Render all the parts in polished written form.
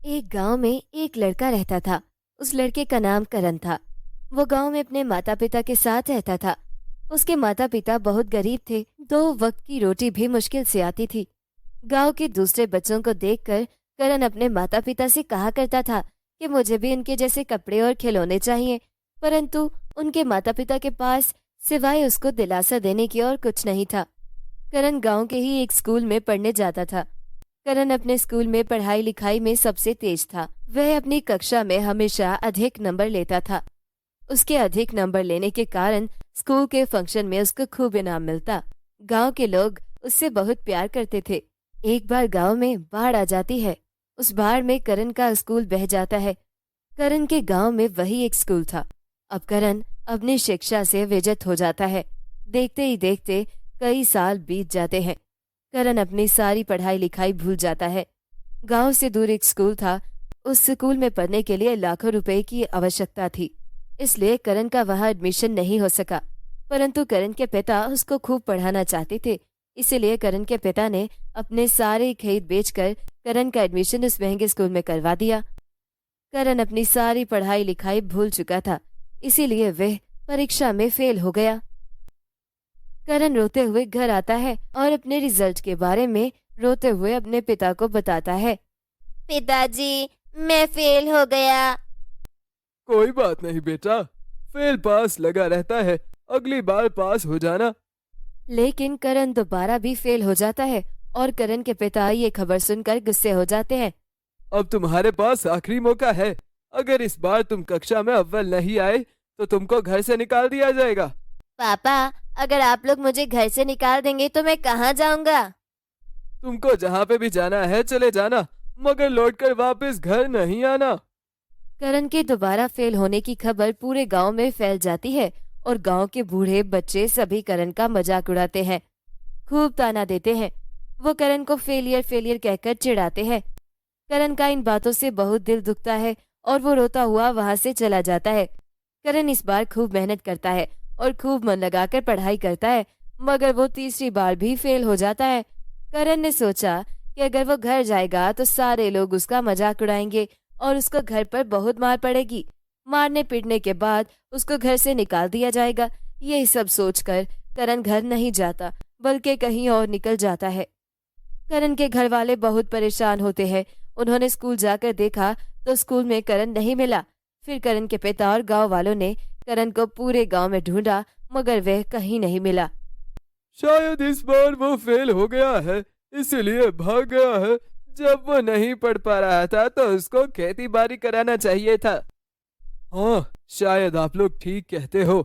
एक गांव में एक लड़का रहता था। उस लड़के का नाम करण था। वो गांव में अपने माता पिता के साथ रहता था। उसके माता पिता बहुत गरीब थे, 2 वक्त की रोटी भी मुश्किल से आती थी। गांव के दूसरे बच्चों को देखकर करण अपने माता पिता से कहा करता था कि मुझे भी इनके जैसे कपड़े और खिलौने चाहिए, परंतु उनके माता पिता के पास सिवाय उसको दिलासा देने की और कुछ नहीं था। करण गांव के ही एक स्कूल में पढ़ने जाता था। करण अपने स्कूल में पढ़ाई लिखाई में सबसे तेज था। वह अपनी कक्षा में हमेशा अधिक नंबर लेता था। उसके अधिक नंबर लेने के कारण स्कूल के फंक्शन में उसको खूब इनाम मिलता। गांव के लोग उससे बहुत प्यार करते थे। एक बार गांव में बाढ़ आ जाती है। उस बाढ़ में करण का स्कूल बह जाता है। करण के गांव में वही एक स्कूल था। अब करण अपनी शिक्षा से विचलित हो जाता है। देखते ही देखते कई साल बीत जाते हैं। करण अपनी सारी पढ़ाई लिखाई भूल जाता है। गांव से दूर एक स्कूल था। उस स्कूल में पढ़ने के लिए लाखों रुपए की आवश्यकता थी, इसलिए करण का वहां एडमिशन नहीं हो सका। परंतु करण के पिता उसको खूब पढ़ाना चाहते थे, इसीलिए करण के पिता ने अपने सारे खेत बेचकर करण का एडमिशन उस महंगे स्कूल में करवा दिया। करण अपनी सारी पढ़ाई लिखाई भूल चुका था, इसीलिए वह परीक्षा में फेल हो गया। करण रोते हुए घर आता है और अपने रिजल्ट के बारे में रोते हुए अपने पिता को बताता है। पिताजी, मैं फेल हो गया। कोई बात नहीं बेटा, फेल पास लगा रहता है, अगली बार पास हो जाना। लेकिन करण दोबारा भी फेल हो जाता है और करण के पिता ये खबर सुनकर गुस्से हो जाते हैं। अब तुम्हारे पास आखिरी मौका है। अगर इस बार तुम कक्षा में अव्वल नहीं आए तो तुमको घर से निकाल दिया जाएगा। पापा, अगर आप लोग मुझे घर से निकाल देंगे तो मैं कहाँ जाऊंगा? तुमको जहाँ पे भी जाना है चले जाना, मगर लौटकर वापस घर नहीं आना। करण के दोबारा फेल होने की खबर पूरे गांव में फैल जाती है और गांव के बूढ़े बच्चे सभी करण का मजाक उड़ाते हैं, खूब ताना देते हैं। वो करण को फेलियर फेलियर कहकर चिढ़ाते हैं। करण का इन बातों से बहुत दिल दुखता है और वो रोता हुआ वहां से चला जाता है। करण इस बार खूब मेहनत करता है और खूब मन लगाकर पढ़ाई करता है, मगर वो तीसरी बार भी फेल हो जाता है। करण ने सोचा कि अगर वो घर जाएगा तो सारे लोग उसका मजाक उड़ाएंगे और उसको घर पर बहुत मार पड़ेगी। मारने पीटने के बाद उसको घर से निकाल दिया जाएगा। यही सब सोचकर करण घर नहीं जाता, बल्कि कहीं और निकल जाता है। करण के घर वाले बहुत परेशान होते हैं। उन्होंने स्कूल जाकर देखा तो स्कूल में करण नहीं मिला। फिर करण के पिता और गांव वालों ने करण को पूरे गांव में ढूंढा, मगर वह कहीं नहीं मिला। शायद इस बार वो फेल हो गया है, इसीलिए भाग गया है। जब वो नहीं पढ़ पा रहा था तो उसको खेती बाड़ी कराना चाहिए था। हाँ, शायद आप लोग ठीक कहते हो।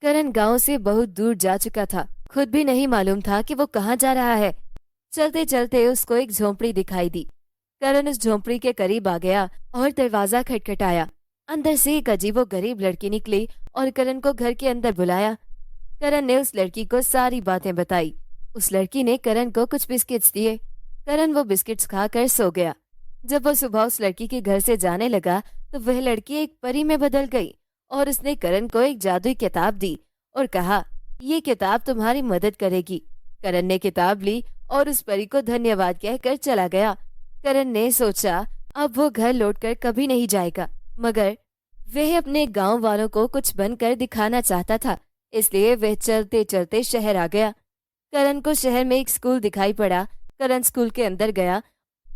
करण गांव से बहुत दूर जा चुका था। खुद भी नहीं मालूम था कि वो कहाँ जा रहा है। चलते चलते उसको एक झोंपड़ी दिखाई दी। करण उस झोंपड़ी के करीब आ गया और दरवाजा खटखटाया। अंदर से एक अजीबोगरीब लड़की निकली और करण को घर के अंदर बुलाया। करण ने उस लड़की को सारी बातें बताई। उस लड़की ने करण को कुछ बिस्किट्स दिए। करण वो बिस्किट्स खाकर सो गया। जब वो सुबह उस लड़की के घर से जाने लगा तो वह लड़की एक परी में बदल गई और उसने करण को एक जादुई किताब दी और कहा, ये किताब तुम्हारी मदद करेगी। करण ने किताब ली और उस परी को धन्यवाद कहकर चला गया। करण ने सोचा अब वो घर लौटकर कभी नहीं जाएगा, मगर वह अपने गांव वालों को कुछ बनकर दिखाना चाहता था, इसलिए वह चलते चलते शहर आ गया। करण को शहर में एक स्कूल दिखाई पड़ा। करण स्कूल के अंदर गया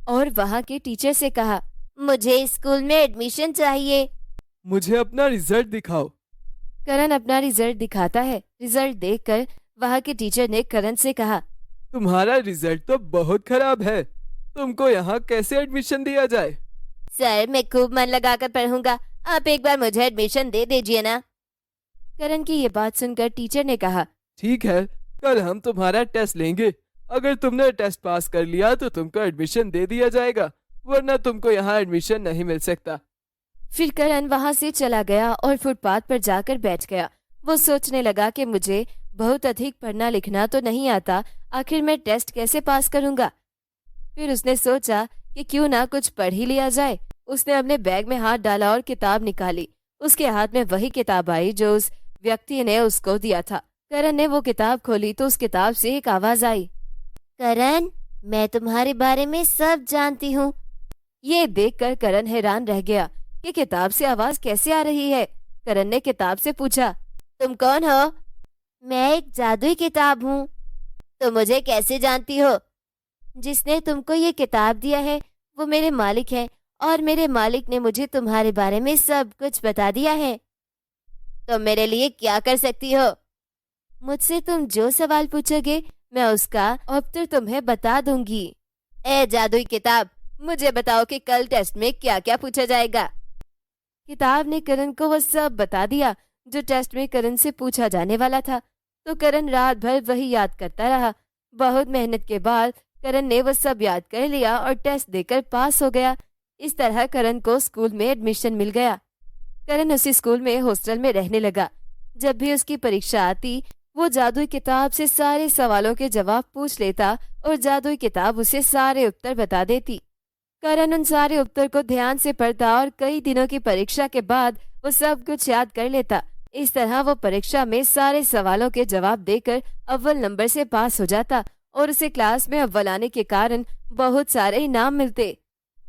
और वहां के टीचर से कहा, मुझे स्कूल में एडमिशन चाहिए। मुझे अपना रिजल्ट दिखाओ। करण अपना रिजल्ट दिखाता है। रिजल्ट देखकर वहां के टीचर ने करण से कहा, तुम्हारा रिजल्ट तो बहुत खराब है, तुमको यहाँ कैसे एडमिशन दिया जाए? सर, मैं खूब मन लगाकर पढ़ूंगा, आप एक बार मुझे एडमिशन दे दीजिए ना। करण की ये बात सुनकर टीचर ने कहा, ठीक है, कल हम तुम्हारा टेस्ट लेंगे। अगर तुमने टेस्ट पास कर लिया तो तुमको एडमिशन दे दिया जाएगा, वरना तुमको यहाँ एडमिशन नहीं मिल सकता। फिर करण वहां से चला गया और फुटपाथ पर जाकर बैठ गया। वो सोचने लगा कि मुझे बहुत अधिक पढ़ना लिखना तो नहीं आता, आखिर मैं टेस्ट कैसे पास करूंगा। फिर उसने सोचा कि क्यों ना कुछ पढ़ ही लिया जाए। उसने अपने बैग में हाथ डाला और किताब निकाली। उसके हाथ में वही किताब आई जो उस व्यक्ति ने उसको दिया था। करण ने वो किताब खोली तो उस किताब से एक आवाज आई, करण, मैं तुम्हारे बारे में सब जानती हूँ। ये देखकर करण हैरान रह गया कि किताब से आवाज कैसे आ रही है। करण ने किताब से पूछा, तुम कौन हो? मैं एक जादुई किताब हूँ। तुम मुझे कैसे जानती हो? जिसने तुमको ये किताब दिया है वो मेरे मालिक हैं और मेरे मालिक ने मुझे तुम्हारे बारे में सब कुछ बता दिया है। तुम मेरे लिए क्या कर सकती हो? मुझसे तुम जो सवाल पूछोगे मैं उसका उत्तर तुम्हें बता दूंगी। ए जादुई किताब, मुझे बताओ कि कल टेस्ट में क्या क्या पूछा जाएगा। किताब ने करण को वो सब बता दिया जो टेस्ट में करण से पूछा जाने वाला था। तो करण रात भर वही याद करता रहा। बहुत मेहनत के बाद करण ने वो सब याद कर लिया और टेस्ट देकर पास हो गया। इस तरह करण को स्कूल में एडमिशन मिल गया। करण उसी स्कूल में हॉस्टल में रहने लगा। जब भी उसकी परीक्षा आती वो जादुई किताब से सारे सवालों के जवाब पूछ लेता और जादुई किताब उसे सारे उत्तर बता देती। करण उन सारे उत्तर को ध्यान से पढ़ता और कई दिनों की परीक्षा के बाद वो सब कुछ याद कर लेता। इस तरह वो परीक्षा में सारे सवालों के जवाब देकर अव्वल नंबर से पास हो जाता और उसे क्लास में अव्वल आने के कारण बहुत सारे इनाम मिलते।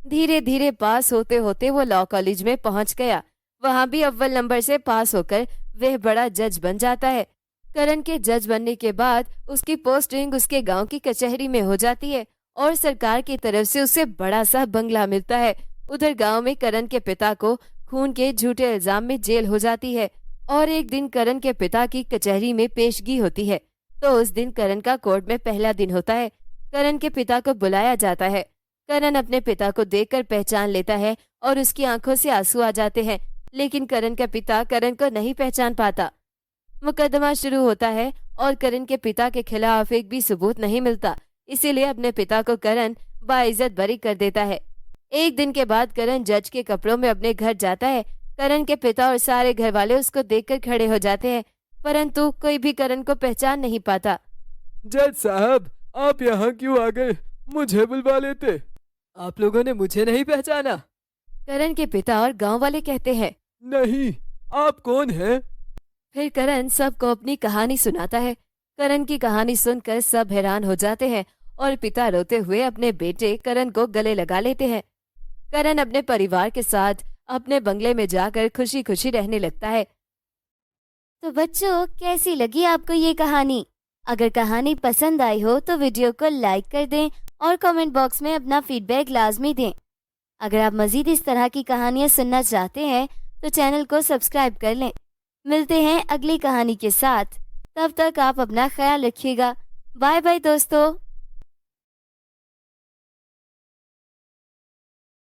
धीरे धीरे पास होते होते वो लॉ कॉलेज में पहुंच गया। वहां भी अव्वल नंबर से पास होकर वह बड़ा जज बन जाता है। करण के जज बनने के बाद उसकी पोस्टिंग उसके गांव की कचहरी में हो जाती है और सरकार की तरफ से उसे बड़ा सा बंगला मिलता है। उधर गांव में करण के पिता को खून के झूठे इल्जाम में जेल हो जाती है और एक दिन करण के पिता की कचहरी में पेशगी होती है। तो उस दिन करण का कोर्ट में पहला दिन होता है। करण के पिता को बुलाया जाता है। करण अपने पिता को देखकर पहचान लेता है और उसकी आंखों से आंसू आ जाते हैं, लेकिन करण का पिता करण को नहीं पहचान पाता। मुकदमा शुरू होता है और करण के पिता के खिलाफ एक भी सबूत नहीं मिलता, इसीलिए अपने पिता को करण बाइज्जत बरी कर देता है। एक दिन के बाद करण जज के कपड़ों में अपने घर जाता है। करण के पिता और सारे घर वाले उसको देखकर खड़े हो जाते हैं, परंतु कोई भी करण को पहचान नहीं पाता। जज साहब, आप यहाँ क्यों आ गए? मुझे बुलवा लेते। आप लोगों ने मुझे नहीं पहचाना? करण के पिता और गांव वाले कहते हैं। नहीं, आप कौन हैं? फिर करण सबको अपनी कहानी सुनाता है। करण की कहानी सुनकर सब हैरान हो जाते हैं और पिता रोते हुए अपने बेटे करण को गले लगा लेते हैं। करण अपने परिवार के साथ अपने बंगले में जाकर खुशी खुशी रहने लगता है। तो बच्चों, कैसी लगी आपको ये कहानी? अगर कहानी पसंद आई हो तो वीडियो को लाइक कर दें और कमेंट बॉक्स में अपना फीडबैक लाजमी दें। अगर आप मजीद इस तरह की कहानियाँ सुनना चाहते हैं तो चैनल को सब्सक्राइब कर लें। मिलते हैं अगली कहानी के साथ। तब तक आप अपना ख्याल रखिएगा। बाय बाय दोस्तों।